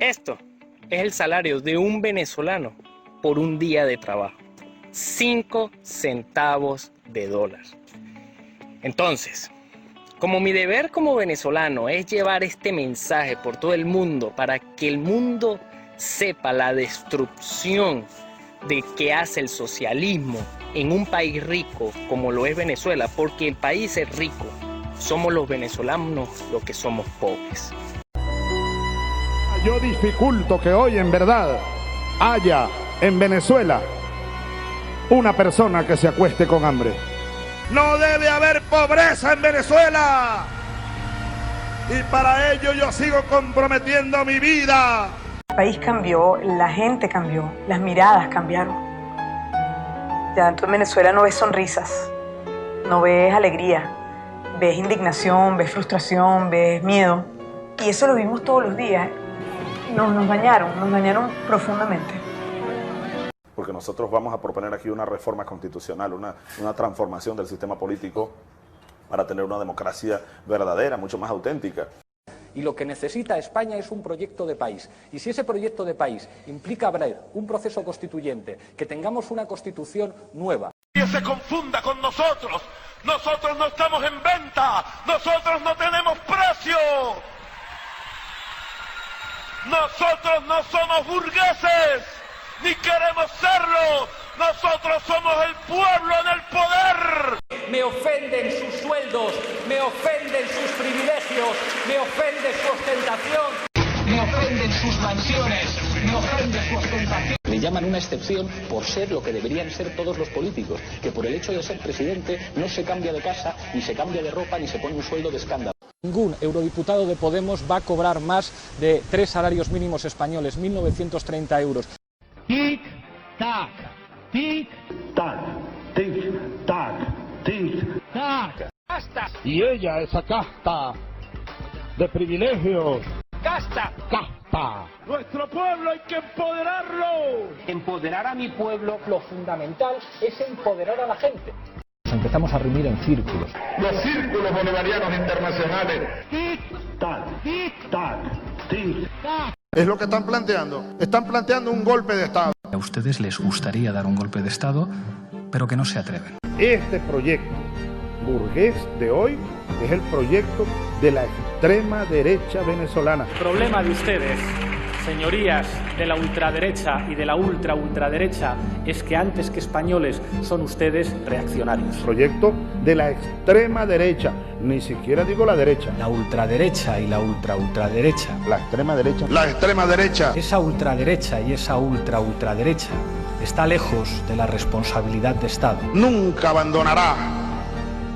Esto es el salario de un venezolano por un día de trabajo. 5 centavos de dólar. Entonces, como mi deber como venezolano es llevar este mensaje por todo el mundo para que el mundo sepa la destrucción de que hace el socialismo en un país rico como lo es Venezuela, porque el país es rico, somos los venezolanos los que somos pobres. Yo dificulto que hoy en verdad haya en Venezuela una persona que se acueste con hambre. No debe haber pobreza en Venezuela. Y para ello yo sigo comprometiendo mi vida. El país cambió, la gente cambió, las miradas cambiaron. Ya tú en Venezuela no ves sonrisas, no ves alegría, ves indignación, ves frustración, ves miedo. Y eso lo vimos todos los días. Nos dañaron profundamente. Porque nosotros vamos a proponer aquí una reforma constitucional, una transformación del sistema político para tener una democracia verdadera, mucho más auténtica. Y lo que necesita España es un proyecto de país. Y si ese proyecto de país implica abrir un proceso constituyente, que tengamos una constitución nueva. Que se confunda con nosotros. Nosotros no estamos en venta. Nosotros no tenemos precio. Nosotros no somos burgueses, ni queremos serlo. Nosotros somos el pueblo en el poder. Me ofenden sus sueldos, me ofenden sus privilegios, me ofende su ostentación, me ofenden sus mansiones, me ofende su ostentación. Le llaman una excepción por ser lo que deberían ser todos los políticos, que por el hecho de ser presidente no se cambia de casa, ni se cambia de ropa, ni se pone un sueldo de escándalo. Ningún eurodiputado de Podemos va a cobrar más de 3 salarios mínimos españoles, 1.930 euros. Tic-tac, tic-tac, tic-tac, tic-tac. ¡Casta! Y ella, esa casta de privilegios. ¡Casta! ¡Casta! Nuestro pueblo hay que empoderarlo. Empoderar a mi pueblo, lo fundamental es empoderar a la gente. Nos empezamos a reunir en círculos. Los círculos bolivarianos internacionales. Tic-tac, tic-tac, tic-tac. Es lo que están planteando. Están planteando un golpe de Estado. A ustedes les gustaría dar un golpe de Estado, pero que no se atreven. Este proyecto burgués de hoy es el proyecto de la extrema derecha venezolana. El problema de ustedes, señorías de la ultraderecha y de la ultraderecha, es que antes que españoles son ustedes reaccionarios. Proyecto de la extrema derecha, ni siquiera digo la derecha. La ultraderecha y la ultraderecha. La extrema derecha. La extrema derecha. Esa ultraderecha y esa ultraderecha está lejos de la responsabilidad de Estado. Nunca abandonará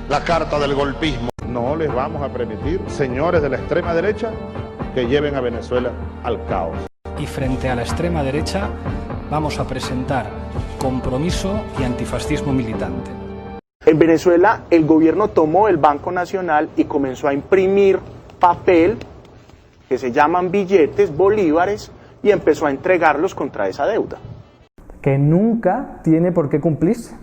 la carta del golpismo. No les vamos a permitir, señores de la extrema derecha, que lleven a Venezuela al caos. Y frente a la extrema derecha vamos a presentar compromiso y antifascismo militante. En Venezuela el gobierno tomó el Banco Nacional y comenzó a imprimir papel que se llaman billetes, bolívares, y empezó a entregarlos contra esa deuda. Que nunca tiene por qué cumplirse.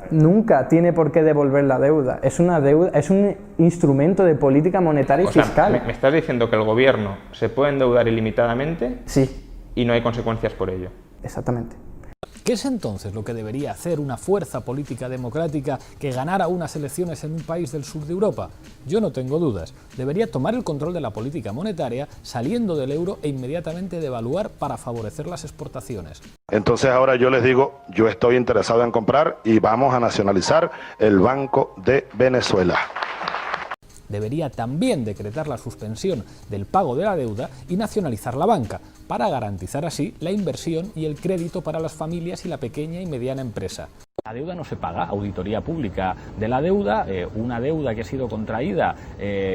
Nunca tiene por qué devolver la deuda. Es una deuda, es un instrumento de política monetaria y fiscal. ¿Me estás diciendo que el gobierno se puede endeudar ilimitadamente? Sí. Y no hay consecuencias por ello. Exactamente. ¿Qué es entonces lo que debería hacer una fuerza política democrática que ganara unas elecciones en un país del sur de Europa? Yo no tengo dudas. Debería tomar el control de la política monetaria saliendo del euro e inmediatamente devaluar para favorecer las exportaciones. Entonces ahora yo les digo, yo estoy interesado en comprar y vamos a nacionalizar el Banco de Venezuela. Debería también decretar la suspensión del pago de la deuda y nacionalizar la banca, para garantizar así la inversión y el crédito para las familias y la pequeña y mediana empresa. La deuda no se paga, auditoría pública de la deuda, una deuda que ha sido contraída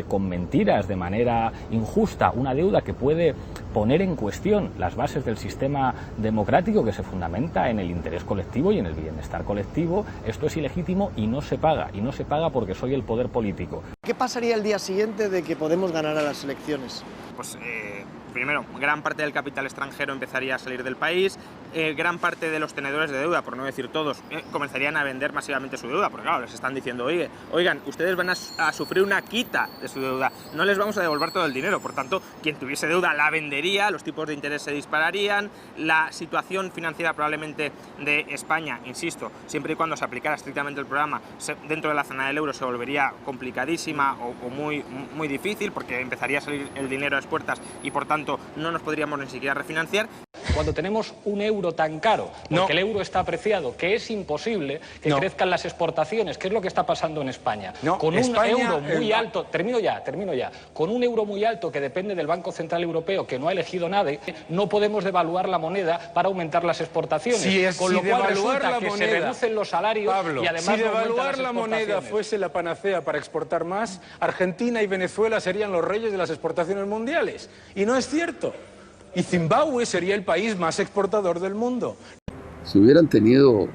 con mentiras de manera injusta, una deuda que puede poner en cuestión las bases del sistema democrático que se fundamenta en el interés colectivo y en el bienestar colectivo. Esto es ilegítimo y no se paga porque soy el poder político. ¿Qué pasaría el día siguiente de que Podemos ganara las elecciones? Pues primero, gran parte del capital extranjero empezaría a salir del país, gran parte de los tenedores de deuda, por no decir todos, comenzarían a vender masivamente su deuda, porque claro, les están diciendo, oigan, ustedes van a sufrir una quita de su deuda, no les vamos a devolver todo el dinero, por tanto, quien tuviese deuda la vendería, los tipos de interés se dispararían, la situación financiera probablemente de España, insisto, siempre y cuando se aplicara estrictamente el programa, dentro de la zona del euro se volvería complicadísima o muy difícil, porque empezaría a salir el dinero a las puertas y por tanto no nos podríamos ni siquiera refinanciar. Cuando tenemos un euro tan caro, porque el euro está apreciado, que es imposible que crezcan las exportaciones, que es lo que está pasando en España. Con un euro muy alto, termino ya, con un euro muy alto que depende del Banco Central Europeo, que no ha elegido nadie, no podemos devaluar la moneda para aumentar las exportaciones. Con lo cual resulta que se reducen los salarios, Pablo, y además si devaluar la moneda fuese la panacea para exportar más, Argentina y Venezuela serían los reyes de las exportaciones mundiales. Y no es cierto. Y Zimbabue sería el país más exportador del mundo. Si hubieran tenido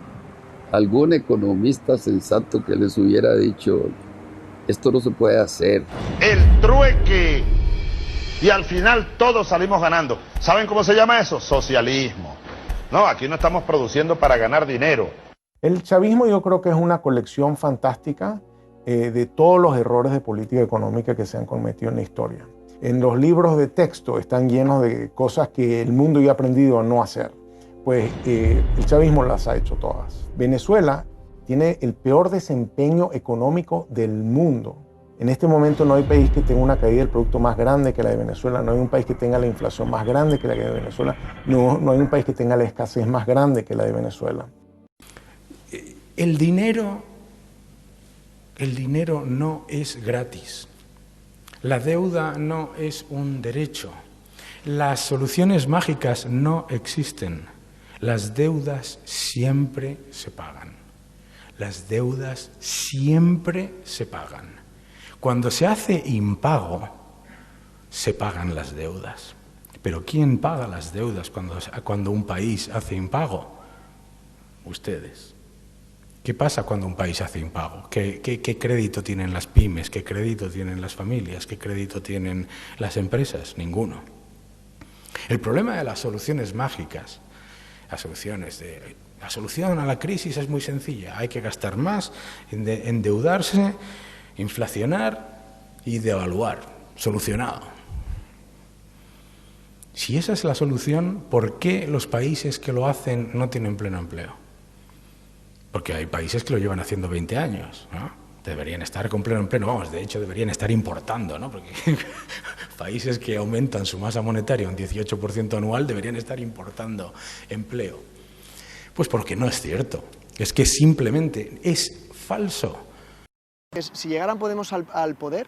algún economista sensato que les hubiera dicho, esto no se puede hacer. El trueque. Y al final todos salimos ganando. ¿Saben cómo se llama eso? Socialismo. No, aquí no estamos produciendo para ganar dinero. El chavismo yo creo que es una colección fantástica de todos los errores de política económica que se han cometido en la historia. En los libros de texto están llenos de cosas que el mundo ya ha aprendido a no hacer. Pues el chavismo las ha hecho todas. Venezuela tiene el peor desempeño económico del mundo. En este momento no hay país que tenga una caída del producto más grande que la de Venezuela, no hay un país que tenga la inflación más grande que la de Venezuela, no hay un país que tenga la escasez más grande que la de Venezuela. El dinero no es gratis. La deuda no es un derecho. Las soluciones mágicas no existen. Las deudas siempre se pagan. Las deudas siempre se pagan. Cuando se hace impago, se pagan las deudas. Pero ¿quién paga las deudas cuando un país hace impago? Ustedes. ¿Qué pasa cuando un país hace impago? ¿Qué crédito tienen las pymes? ¿Qué crédito tienen las familias? ¿Qué crédito tienen las empresas? Ninguno. El problema de las soluciones mágicas, la solución a la crisis es muy sencilla. Hay que gastar más, endeudarse, inflacionar y devaluar. Solucionado. Si esa es la solución, ¿por qué los países que lo hacen no tienen pleno empleo? Porque hay países que lo llevan haciendo 20 años, ¿no? Deberían estar con pleno empleo, vamos, de hecho deberían estar importando, ¿no? Porque países que aumentan su masa monetaria un 18% anual deberían estar importando empleo. Pues porque no es cierto, es que simplemente es falso. Si llegaran Podemos al poder,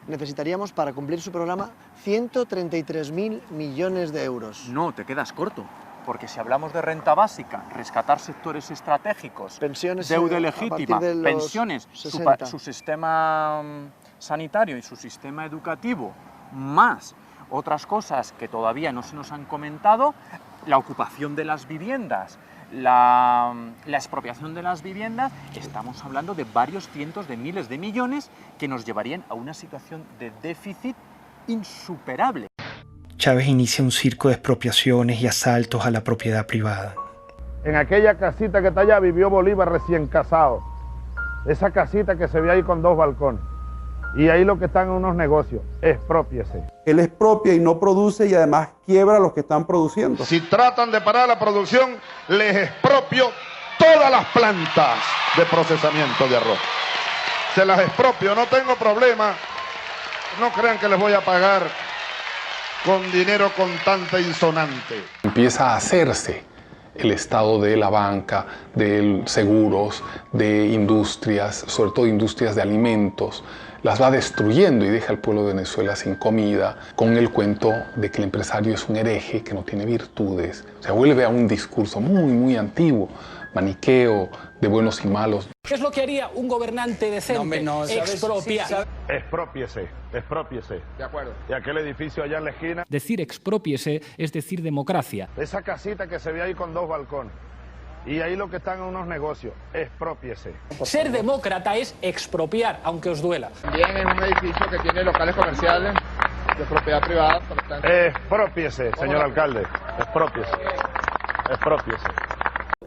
necesitaríamos para cumplir su programa 133.000 millones de euros. No, te quedas corto. Porque si hablamos de renta básica, rescatar sectores estratégicos, pensiones, deuda legítima, pensiones, su sistema sanitario y su sistema educativo, más otras cosas que todavía no se nos han comentado, la ocupación de las viviendas, la expropiación de las viviendas, estamos hablando de varios cientos de miles de millones que nos llevarían a una situación de déficit insuperable. Chávez inicia un circo de expropiaciones y asaltos a la propiedad privada. En aquella casita que está allá vivió Bolívar recién casado. Esa casita que se ve ahí con 2 balcones. Y ahí lo que están en unos negocios. Exprópiese. Él expropia y no produce y además quiebra a los que están produciendo. Si tratan de parar la producción, les expropio todas las plantas de procesamiento de arroz. Se las expropio, no tengo problema. No crean que les voy a pagar con dinero contante insonante. Empieza a hacerse el estado de la banca, de seguros, de industrias, sobre todo industrias de alimentos, las va destruyendo y deja al pueblo de Venezuela sin comida, con el cuento de que el empresario es un hereje que no tiene virtudes. O sea, vuelve a un discurso muy, muy antiguo, maniqueo, de buenos y malos. ¿Qué es lo que haría un gobernante decente? Expropiar. Exprópiese, exprópiese. De acuerdo. Y aquel edificio allá en la esquina. Decir expropiese es decir democracia. Esa casita que se ve ahí con 2 balcones. Y ahí lo que están en unos negocios. Exprópiese. Ser demócrata es expropiar, aunque os duela. También es un edificio que tiene locales comerciales de propiedad privada. Exprópiese, señor alcalde. Exprópiese. Es propio, sí.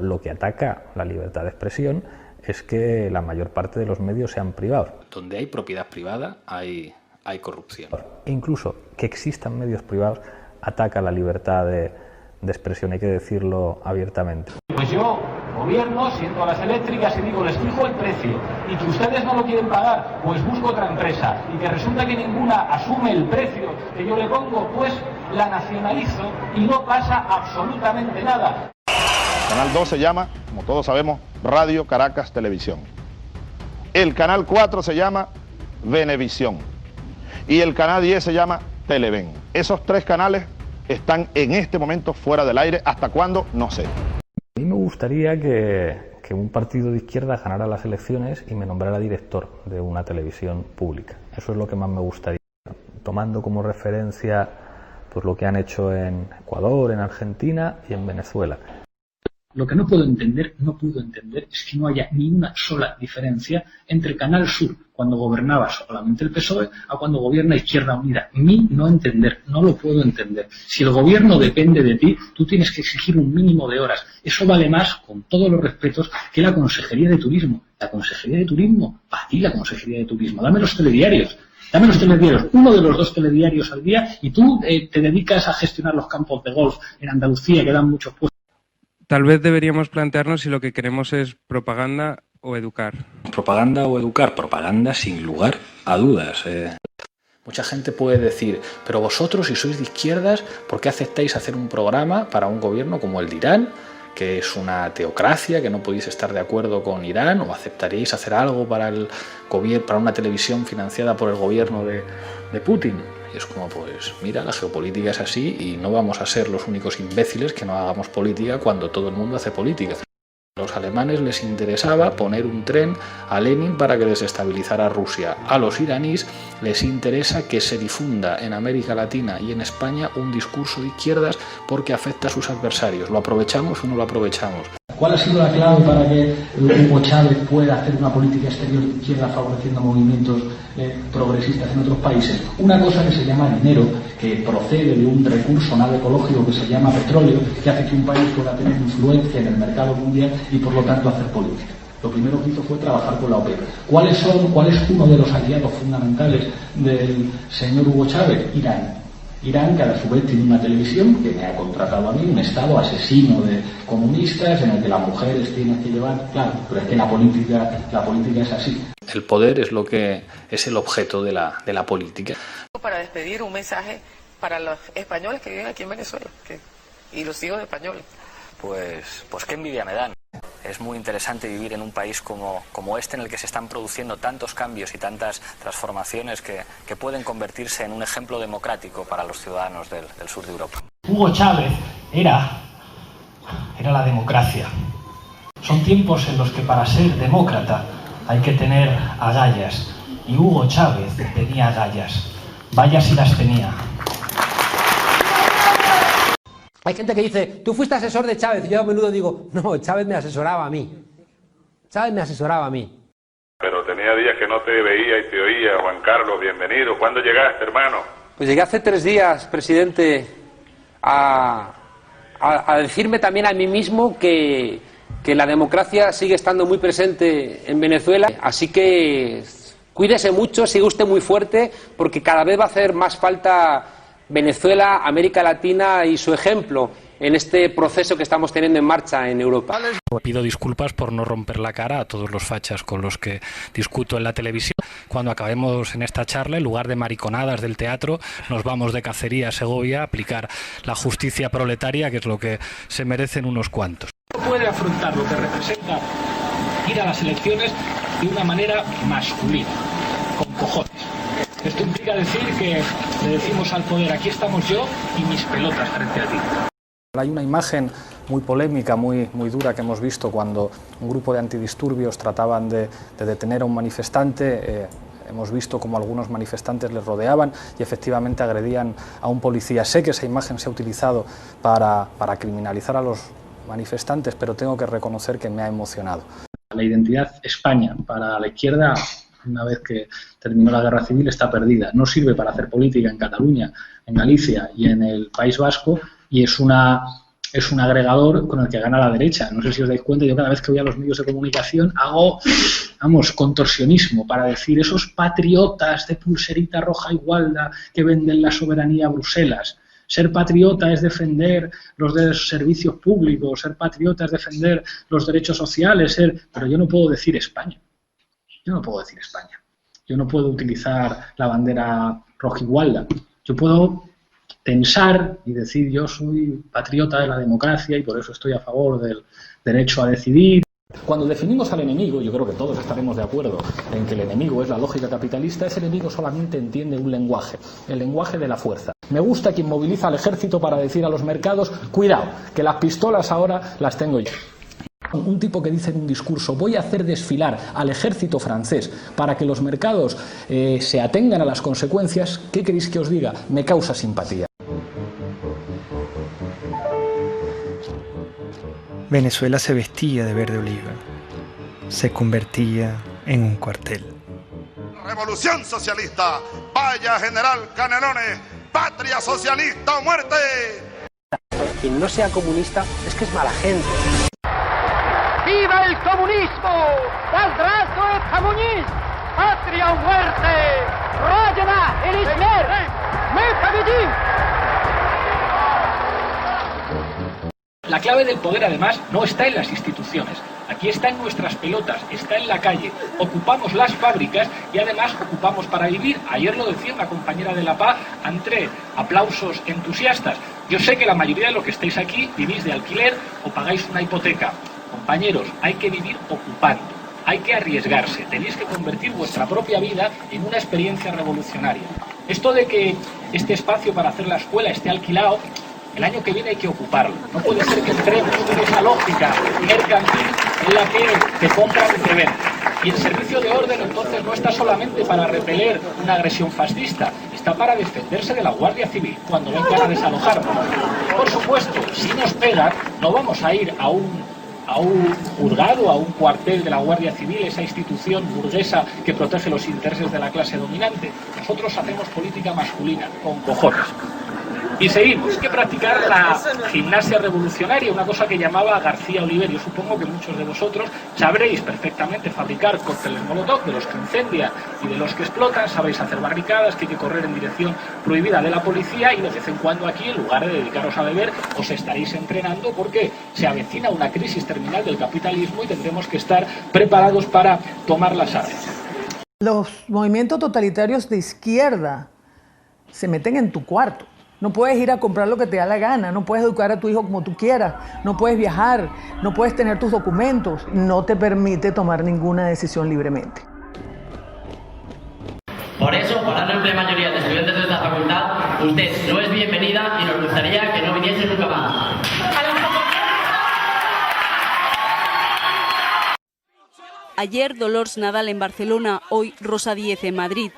Lo que ataca la libertad de expresión es que la mayor parte de los medios sean privados. Donde hay propiedad privada hay corrupción. E incluso que existan medios privados ataca la libertad de expresión, hay que decirlo abiertamente. Pues yo, gobierno, siento a las eléctricas y digo, les fijo el precio, y que ustedes no lo quieren pagar, pues busco otra empresa, y que resulta que ninguna asume el precio que yo le pongo, pues la nacionalizo y no pasa absolutamente nada. Canal 2 se llama, como todos sabemos, Radio Caracas Televisión. El canal 4 se llama Venevisión. Y el canal 10 se llama Televen. Esos 3 canales están en este momento fuera del aire. ¿Hasta cuándo? No sé. A mí me gustaría que un partido de izquierda ganara las elecciones y me nombrara director de una televisión pública. Eso es lo que más me gustaría. Tomando como referencia pues lo que han hecho en Ecuador, en Argentina y en Venezuela. Lo que no puedo entender es que no haya ni una sola diferencia entre Canal Sur, cuando gobernaba solamente el PSOE, a cuando gobierna Izquierda Unida. No entender, no lo puedo entender. Si el gobierno depende de ti, tú tienes que exigir un mínimo de horas. Eso vale más, con todos los respetos, que la Consejería de Turismo. La Consejería de Turismo, para ti la Consejería de Turismo. Dame los telediarios. Uno de los 2 telediarios al día, y tú te dedicas a gestionar los campos de golf en Andalucía, que dan muchos puestos. Tal vez deberíamos plantearnos si lo que queremos es propaganda o educar. Propaganda o educar, propaganda sin lugar a dudas. Mucha gente puede decir, pero vosotros, si sois de izquierdas, ¿por qué aceptáis hacer un programa para un gobierno como el de Irán, que es una teocracia, que no podéis estar de acuerdo con Irán, o aceptaríais hacer algo para una televisión financiada por el gobierno de Putin? Y es como, pues mira, la geopolítica es así y no vamos a ser los únicos imbéciles que no hagamos política cuando todo el mundo hace política. A los alemanes les interesaba poner un tren a Lenin para que desestabilizara a Rusia. A los iraníes les interesa que se difunda en América Latina y en España un discurso de izquierdas porque afecta a sus adversarios. ¿Lo aprovechamos o no lo aprovechamos? ¿Cuál ha sido la clave para que Hugo Chávez pueda hacer una política exterior de izquierda favoreciendo movimientos progresistas en otros países? Una cosa que se llama dinero, que procede de un recurso nada ecológico que se llama petróleo, que hace que un país pueda tener influencia en el mercado mundial y por lo tanto hacer política. Lo primero que hizo fue trabajar con la OPEP. ¿Cuál es uno de los aliados fundamentales del señor Hugo Chávez? Irán, que a su vez tiene una televisión que me ha contratado a mí, un estado asesino de comunistas en el que las mujeres tienen que llevar, claro, pero es que la política es así. El poder es el objeto de la política. Para despedir, un mensaje para los españoles que viven aquí en Venezuela y los hijos de españoles. Pues qué envidia me dan. Es muy interesante vivir en un país como este, en el que se están produciendo tantos cambios y tantas transformaciones que pueden convertirse en un ejemplo democrático para los ciudadanos del sur de Europa. Hugo Chávez era la democracia. Son tiempos en los que para ser demócrata hay que tener agallas. Y Hugo Chávez tenía agallas. Vaya si las tenía. Hay gente que dice, tú fuiste asesor de Chávez, y yo a menudo digo, no, Chávez me asesoraba a mí. Chávez me asesoraba a mí. Pero tenía días que no te veía y te oía. Juan Carlos, bienvenido. ¿Cuándo llegaste, hermano? Pues llegué hace 3 días, presidente, a decirme también a mí mismo que la democracia sigue estando muy presente en Venezuela. Así que cuídese mucho, sigue usted muy fuerte, porque cada vez va a hacer más falta Venezuela, América Latina y su ejemplo en este proceso que estamos teniendo en marcha en Europa. Pido disculpas por no romper la cara a todos los fachas con los que discuto en la televisión. Cuando acabemos en esta charla, en lugar de mariconadas del teatro, nos vamos de cacería a Segovia a aplicar la justicia proletaria, que es lo que se merecen unos cuantos. No puede afrontar lo que representa ir a las elecciones de una manera masculina, con cojones. Esto implica decir que le decimos al poder, aquí estamos yo y mis pelotas frente a ti. Hay una imagen muy polémica, muy dura que hemos visto cuando un grupo de antidisturbios trataban de detener a un manifestante. Hemos visto como algunos manifestantes les rodeaban y efectivamente agredían a un policía. Sé que esa imagen se ha utilizado para criminalizar a los manifestantes, pero tengo que reconocer que me ha emocionado. La identidad España para la izquierda, una vez que terminó la guerra civil, está perdida. No sirve para hacer política en Cataluña, en Galicia y en el País Vasco, y es una es un agregador con el que gana la derecha. No sé si os dais cuenta, yo cada vez que voy a los medios de comunicación hago, vamos, contorsionismo para decir esos patriotas de pulserita roja y gualda que venden la soberanía a Bruselas. Ser patriota es defender los servicios públicos, ser patriota es defender los derechos sociales, pero yo no puedo decir España. Yo no puedo decir España. Yo no puedo utilizar la bandera roja y gualda. Yo puedo pensar y decir yo soy patriota de la democracia y por eso estoy a favor del derecho a decidir. Cuando definimos al enemigo, yo creo que todos estaremos de acuerdo en que el enemigo es la lógica capitalista, ese enemigo solamente entiende un lenguaje, el lenguaje de la fuerza. Me gusta quien moviliza al ejército para decir a los mercados, cuidado, que las pistolas ahora las tengo yo. Un tipo que dice en un discurso, voy a hacer desfilar al ejército francés para que los mercados se atengan a las consecuencias, ¿qué queréis que os diga? Me causa simpatía. Venezuela se vestía de verde oliva, se convertía en un cuartel. Revolución socialista, vaya general Canelones, patria socialista o muerte. Quien no sea comunista es que es mala gente. ¡Viva el comunismo! ¡Saldrazo el comunismo! ¡Patria o muerte! ¡Rayana el Ismer! ¡Mecabidí! La clave del poder, además, no está en las instituciones. Aquí está en nuestras pelotas, está en la calle. Ocupamos las fábricas y además ocupamos para vivir. Ayer lo decía una compañera de La Paz, entre aplausos entusiastas. Yo sé que la mayoría de los que estáis aquí vivís de alquiler o pagáis una hipoteca. Compañeros, hay que vivir ocupando, hay que arriesgarse. Tenéis que convertir vuestra propia vida en una experiencia revolucionaria. Esto de que este espacio para hacer la escuela esté alquilado, el año que viene hay que ocuparlo. No puede ser que entremos en esa lógica mercantil en la que te compran y te venden. Y el servicio de orden entonces no está solamente para repeler una agresión fascista, está para defenderse de la Guardia Civil cuando vengan a desalojarnos. Por supuesto, si nos pegan, no vamos a ir a un juzgado, a un cuartel de la Guardia Civil, esa institución burguesa que protege los intereses de la clase dominante. Nosotros hacemos política masculina, con cojones. Y seguimos, hay que practicar la gimnasia revolucionaria, una cosa que llamaba García Oliver. Yo supongo que muchos de vosotros sabréis perfectamente fabricar cócteles molotov, de los que incendian y de los que explotan, sabéis hacer barricadas, que hay que correr en dirección prohibida de la policía y de vez en cuando aquí, en lugar de dedicaros a beber, os estaréis entrenando porque se avecina una crisis terminal del capitalismo y tendremos que estar preparados para tomar las armas. Los movimientos totalitarios de izquierda se meten en tu cuarto. No puedes ir a comprar lo que te da la gana, no puedes educar a tu hijo como tú quieras, no puedes viajar, no puedes tener tus documentos, no te permite tomar ninguna decisión libremente. Por eso, por la amplia mayoría de estudiantes de esta facultad, usted no es bienvenida y nos gustaría que no viniese nunca más. Ayer Dolors Nadal en Barcelona, hoy Rosa Díez en Madrid.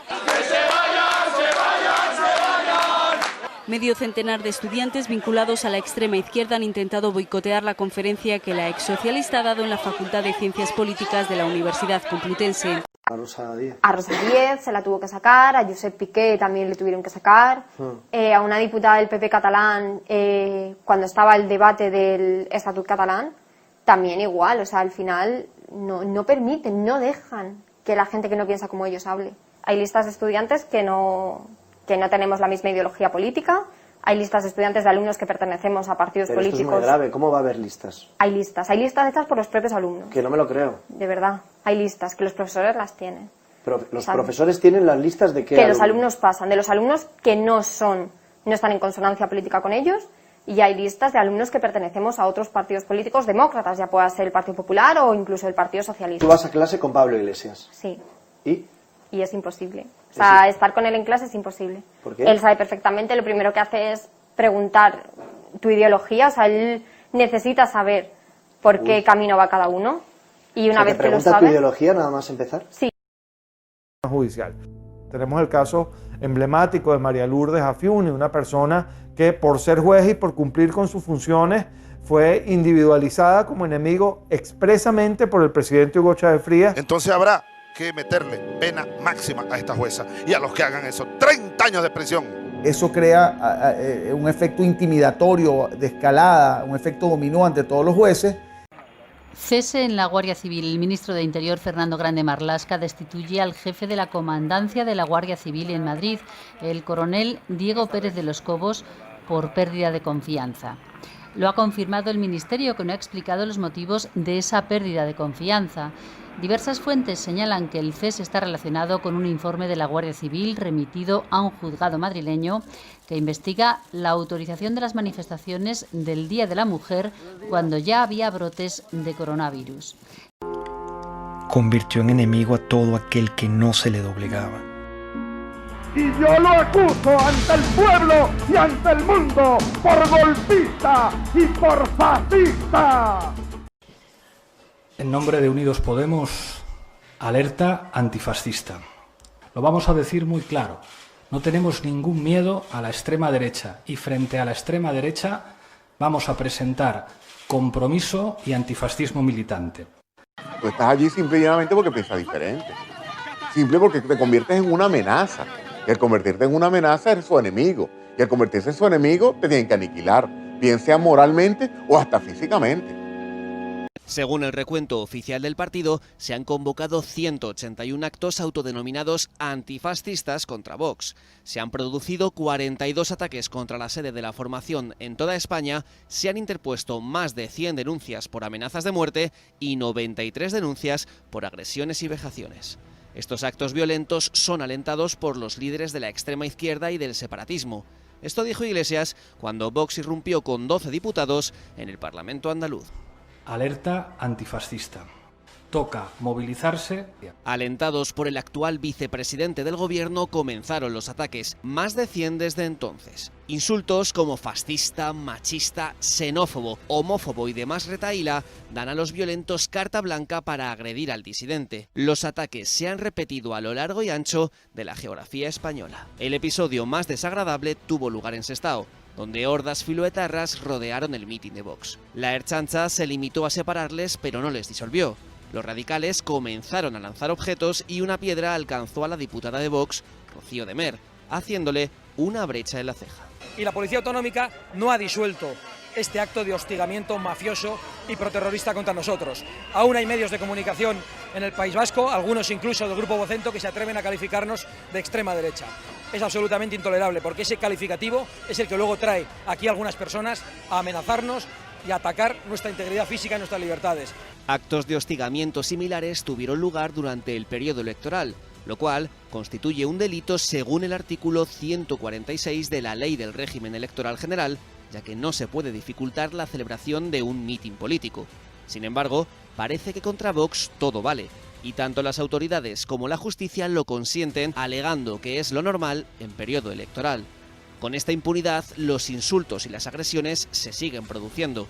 Medio centenar de estudiantes vinculados a la extrema izquierda han intentado boicotear la conferencia que la exsocialista ha dado en la Facultad de Ciencias Políticas de la Universidad Complutense. A Rosa Díez se la tuvo que sacar, a Josep Piqué también le tuvieron que sacar, a una diputada del PP catalán, cuando estaba el debate del Estatut catalán, también igual, o sea, al final no permiten, no dejan que la gente que no piensa como ellos hable. Hay listas de estudiantes que no tenemos la misma ideología política, hay listas de estudiantes de alumnos que pertenecemos a partidos políticos. Esto es muy grave, ¿cómo va a haber listas? Hay listas hechas por los propios alumnos. Que no me lo creo. De verdad, hay listas, que los profesores las tienen. Pero los profesores tienen las listas de qué que los alumnos pasan, de los alumnos que no están en consonancia política con ellos, y hay listas de alumnos que pertenecemos a otros partidos políticos demócratas, ya pueda ser el Partido Popular o incluso el Partido Socialista. ¿Tú vas a clase con Pablo Iglesias? Sí. ¿Y? Y es imposible. O sea, estar con él en clase es imposible. ¿Por qué? Él sabe perfectamente, lo primero que hace es preguntar tu ideología, o sea, él necesita saber por qué camino va cada uno. Y una vez que lo sabe... ¿Pregunta tu ideología nada más empezar? Sí. Judicial. Tenemos el caso emblemático de María Lourdes Afiuni, una persona que por ser juez y por cumplir con sus funciones fue individualizada como enemigo expresamente por el presidente Hugo Chávez Frías. Entonces habrá que meterle pena máxima a esta jueza y a los que hagan eso, 30 años de prisión. eso crea un efecto intimidatorio de escalada, un efecto dominó ante todos los jueces. Cese en la Guardia Civil. El ministro de Interior, Fernando Grande Marlaska, destituye al jefe de la comandancia de la Guardia Civil en Madrid, el coronel Diego Pérez de los Cobos, por pérdida de confianza. Lo ha confirmado el Ministerio, que no ha explicado los motivos de esa pérdida de confianza. Diversas fuentes señalan que el cese está relacionado con un informe de la Guardia Civil remitido a un juzgado madrileño que investiga la autorización de las manifestaciones del Día de la Mujer cuando ya había brotes de coronavirus. Convirtió en enemigo a todo aquel que no se le doblegaba. Y yo lo acuso ante el pueblo y ante el mundo por golpista y por fascista. En nombre de Unidos Podemos, alerta antifascista. Lo vamos a decir muy claro. No tenemos ningún miedo a la extrema derecha y frente a la extrema derecha vamos a presentar compromiso y antifascismo militante. Tú estás allí simplemente porque piensas diferente. Simple porque te conviertes en una amenaza. Y al convertirte en una amenaza eres su enemigo. Y al convertirse en su enemigo te tienen que aniquilar, bien sea moralmente o hasta físicamente. Según el recuento oficial del partido, se han convocado 181 actos autodenominados antifascistas contra Vox. Se han producido 42 ataques contra la sede de la formación en toda España, se han interpuesto más de 100 denuncias por amenazas de muerte y 93 denuncias por agresiones y vejaciones. Estos actos violentos son alentados por los líderes de la extrema izquierda y del separatismo. Esto dijo Iglesias cuando Vox irrumpió con 12 diputados en el Parlamento andaluz. Alerta antifascista. Toca movilizarse. Alentados por el actual vicepresidente del gobierno, comenzaron los ataques, más de 100 desde entonces. Insultos como fascista, machista, xenófobo, homófobo y demás retahíla dan a los violentos carta blanca para agredir al disidente. Los ataques se han repetido a lo largo y ancho de la geografía española. El episodio más desagradable tuvo lugar en Sestao, donde hordas filoetarras rodearon el mitin de Vox. La Ertzaintza se limitó a separarles, pero no les disolvió. Los radicales comenzaron a lanzar objetos y una piedra alcanzó a la diputada de Vox, Rocío de Mer, haciéndole una brecha en la ceja. Y la Policía Autonómica no ha disuelto este acto de hostigamiento mafioso y proterrorista contra nosotros. Aún hay medios de comunicación en el País Vasco, algunos incluso del Grupo Vocento, que se atreven a calificarnos de extrema derecha. Es absolutamente intolerable, porque ese calificativo es el que luego trae aquí a algunas personas a amenazarnos y a atacar nuestra integridad física y nuestras libertades. Actos de hostigamiento similares tuvieron lugar durante el periodo electoral, lo cual constituye un delito según el artículo 146 de la Ley del Régimen Electoral General, ya que no se puede dificultar la celebración de un mitin político. Sin embargo, parece que contra Vox todo vale, y tanto las autoridades como la justicia lo consienten, alegando que es lo normal en periodo electoral. Con esta impunidad, los insultos y las agresiones se siguen produciendo.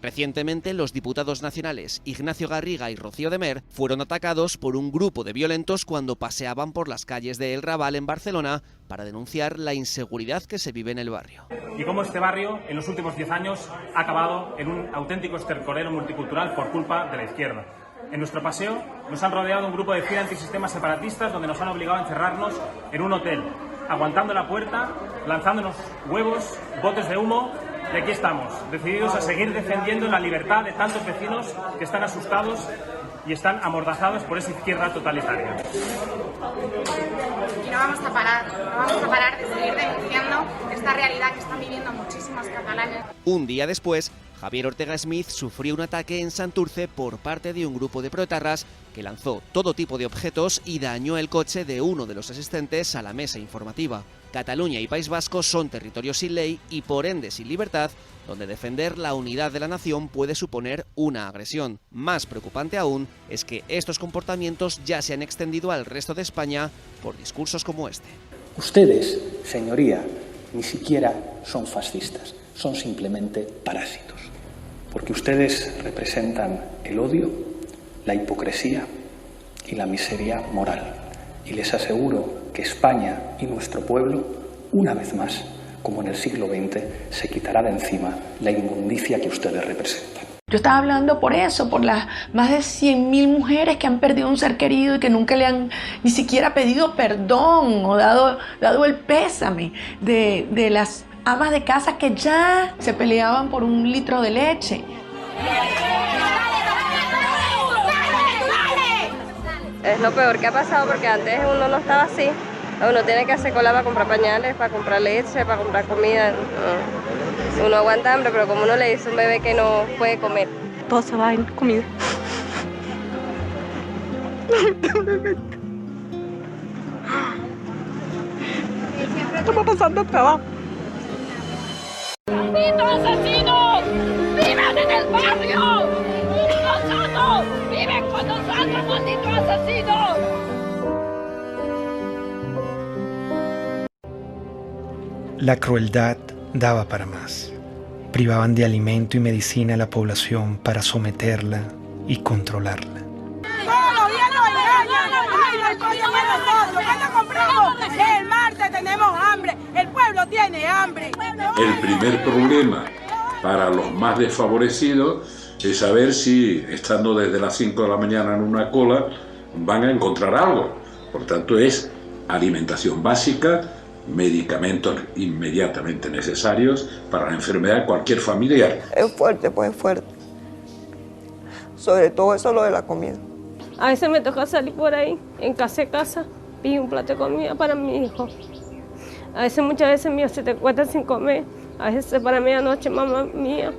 Recientemente, los diputados nacionales Ignacio Garriga y Rocío de Mer fueron atacados por un grupo de violentos cuando paseaban por las calles de El Raval en Barcelona para denunciar la inseguridad que se vive en el barrio. Y cómo este barrio, en los últimos 10 años, ha acabado en un auténtico estercolero multicultural por culpa de la izquierda. En nuestro paseo nos han rodeado un grupo de 100 antisistemas separatistas donde nos han obligado a encerrarnos en un hotel, aguantando la puerta, lanzándonos huevos, botes de humo. Y aquí estamos, decididos a seguir defendiendo la libertad de tantos vecinos que están asustados y están amordazados por esa izquierda totalitaria. Y no vamos a parar de seguir denunciando esta realidad que están viviendo muchísimos catalanes. Un día después, Javier Ortega Smith sufrió un ataque en Santurce por parte de un grupo de proetarras que lanzó todo tipo de objetos y dañó el coche de uno de los asistentes a la mesa informativa. Cataluña y País Vasco son territorios sin ley y por ende sin libertad, donde defender la unidad de la nación puede suponer una agresión. Más preocupante aún es que estos comportamientos ya se han extendido al resto de España por discursos como este. Ustedes, señoría, ni siquiera son fascistas, son simplemente parásitos, porque ustedes representan el odio, la hipocresía y la miseria moral. Y les aseguro que España y nuestro pueblo, una vez más, como en el siglo XX, se quitará de encima la inmundicia que ustedes representan. Yo estaba hablando por eso, por las más de 100.000 mujeres que han perdido un ser querido y que nunca le han ni siquiera pedido perdón o dado el pésame, de las amas de casa que ya se peleaban por un litro de leche. Es lo peor que ha pasado porque antes uno no estaba así. Uno tiene que hacer cola para comprar pañales, para comprar leche, para comprar comida. Uno aguanta hambre, pero como uno le dice a un bebé que no puede comer. Todo se va en comida. Estamos pasando trabajo. ¡Malditos asesinos! ¡Viven en el barrio! ¡Nosotros! ¡Viven con nosotros, malditos asesinos! La crueldad daba para más. Privaban de alimento y medicina a la población para someterla y controlarla. Todos los días nos engañan. Ay, no hay cosa para nosotros. ¿Cuándo compramos? El martes tenemos hambre. El pueblo tiene hambre. El primer problema para los más desfavorecidos es saber si, estando desde las 5 de la mañana en una cola, van a encontrar algo. Por tanto, es alimentación básica, medicamentos inmediatamente necesarios para la enfermedad de cualquier familiar. Es fuerte, pues es fuerte. Sobre todo eso lo de la comida. A veces me toca salir por ahí, en casa y un plato de comida para mi hijo. A veces, muchas veces, mío, se te cuesta sin comer. A veces para medianoche, mamá mía,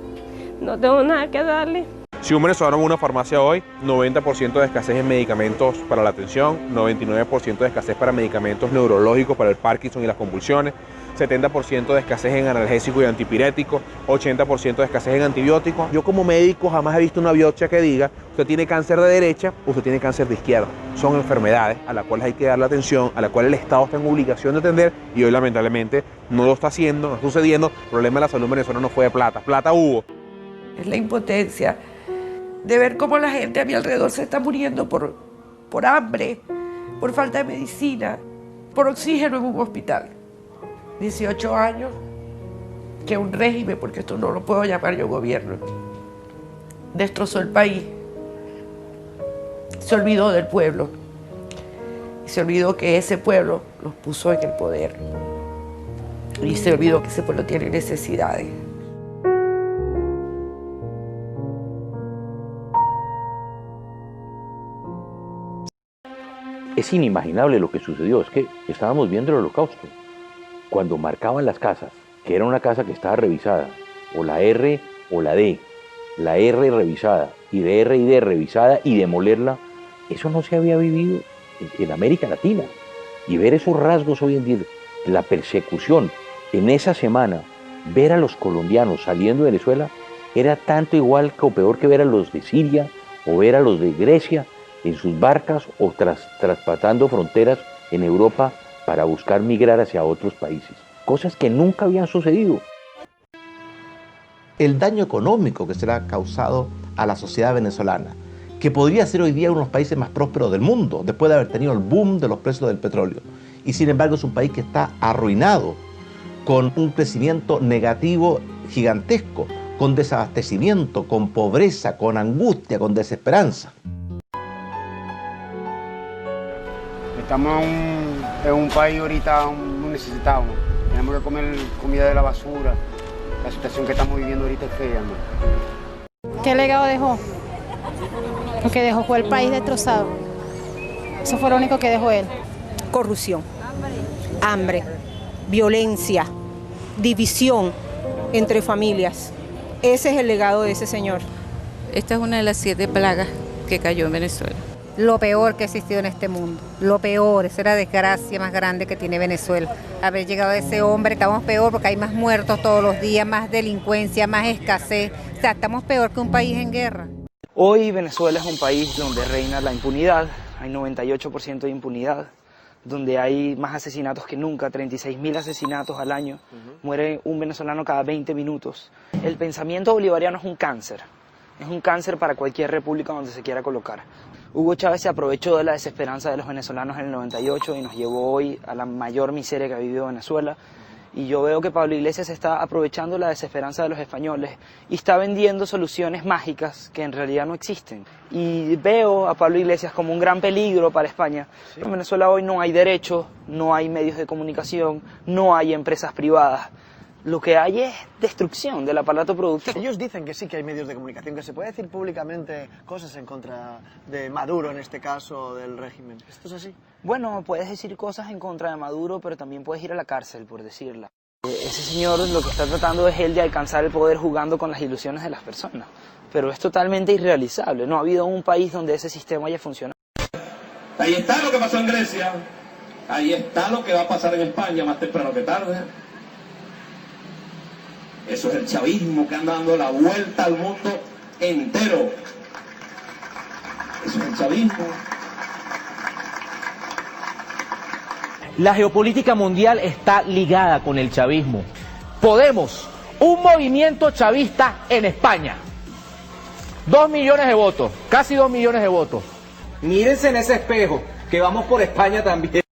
no tengo nada que darle. Si un venezolano va a una farmacia hoy, 90% de escasez en medicamentos para la atención, 99% de escasez para medicamentos neurológicos para el Parkinson y las convulsiones, 70% de escasez en analgésicos y antipiréticos, 80% de escasez en antibióticos. Yo como médico jamás he visto una biopsia que diga usted tiene cáncer de derecha, usted tiene cáncer de izquierda. Son enfermedades a las cuales hay que darle atención, a las cuales el Estado está en obligación de atender y hoy lamentablemente no lo está haciendo, no está sucediendo. El problema de la salud venezolana no fue de plata, plata hubo. Es la impotencia de ver cómo la gente a mi alrededor se está muriendo por hambre, por falta de medicina, por oxígeno en un hospital. 18 años que un régimen, porque esto no lo puedo llamar yo gobierno, destrozó el país. Se olvidó del pueblo y se olvidó que ese pueblo los puso en el poder y se olvidó que ese pueblo tiene necesidades. Es inimaginable lo que sucedió, es que estábamos viendo el Holocausto. Cuando marcaban las casas, que era una casa que estaba revisada, o la R o la D, la R revisada, y de R y D revisada, y demolerla, eso no se había vivido en América Latina. Y ver esos rasgos hoy en día, la persecución, en esa semana, ver a los colombianos saliendo de Venezuela, era tanto igual o peor que ver a los de Siria, o ver a los de Grecia, en sus barcas o traspasando fronteras en Europa para buscar migrar hacia otros países. Cosas que nunca habían sucedido. El daño económico que se le ha causado a la sociedad venezolana, que podría ser hoy día uno de los países más prósperos del mundo, después de haber tenido el boom de los precios del petróleo. Y sin embargo es un país que está arruinado, con un crecimiento negativo gigantesco, con desabastecimiento, con pobreza, con angustia, con desesperanza. Estamos en un país ahorita muy necesitado. Tenemos que comer comida de la basura. La situación que estamos viviendo ahorita es fea, ¿no? ¿Qué legado dejó? Lo que dejó fue el país destrozado. Eso fue lo único que dejó él. Corrupción, hambre, violencia, división entre familias. Ese es el legado de ese señor. Esta es una de las 7 plagas que cayó en Venezuela. Lo peor que ha existido en este mundo, lo peor, esa es la desgracia más grande que tiene Venezuela. Haber llegado a ese hombre, estamos peor porque hay más muertos todos los días, más delincuencia, más escasez. O sea, estamos peor que un país en guerra. Hoy Venezuela es un país donde reina la impunidad, hay 98% de impunidad, donde hay más asesinatos que nunca, 36.000 asesinatos al año, muere un venezolano cada 20 minutos. El pensamiento bolivariano es un cáncer para cualquier república donde se quiera colocar. Hugo Chávez se aprovechó de la desesperanza de los venezolanos en el 98 y nos llevó hoy a la mayor miseria que ha vivido Venezuela. Y yo veo que Pablo Iglesias está aprovechando la desesperanza de los españoles y está vendiendo soluciones mágicas que en realidad no existen. Y veo a Pablo Iglesias como un gran peligro para España. En Venezuela hoy no hay derechos, no hay medios de comunicación, no hay empresas privadas. Lo que hay es destrucción del aparato productivo. Ellos dicen que sí que hay medios de comunicación, que se puede decir públicamente cosas en contra de Maduro, en este caso, del régimen. ¿Esto es así? Bueno, puedes decir cosas en contra de Maduro, pero también puedes ir a la cárcel por decirla. Ese señor lo que está tratando es él de alcanzar el poder jugando con las ilusiones de las personas. Pero es totalmente irrealizable. No ha habido un país donde ese sistema haya funcionado. Ahí está lo que pasó en Grecia. Ahí está lo que va a pasar en España más temprano que tarde. Eso es el chavismo que anda dando la vuelta al mundo entero. Eso es el chavismo. La geopolítica mundial está ligada con el chavismo. Podemos, un movimiento chavista en España. 2 millones de votos, casi 2 millones de votos. Mírense en ese espejo, que vamos por España también.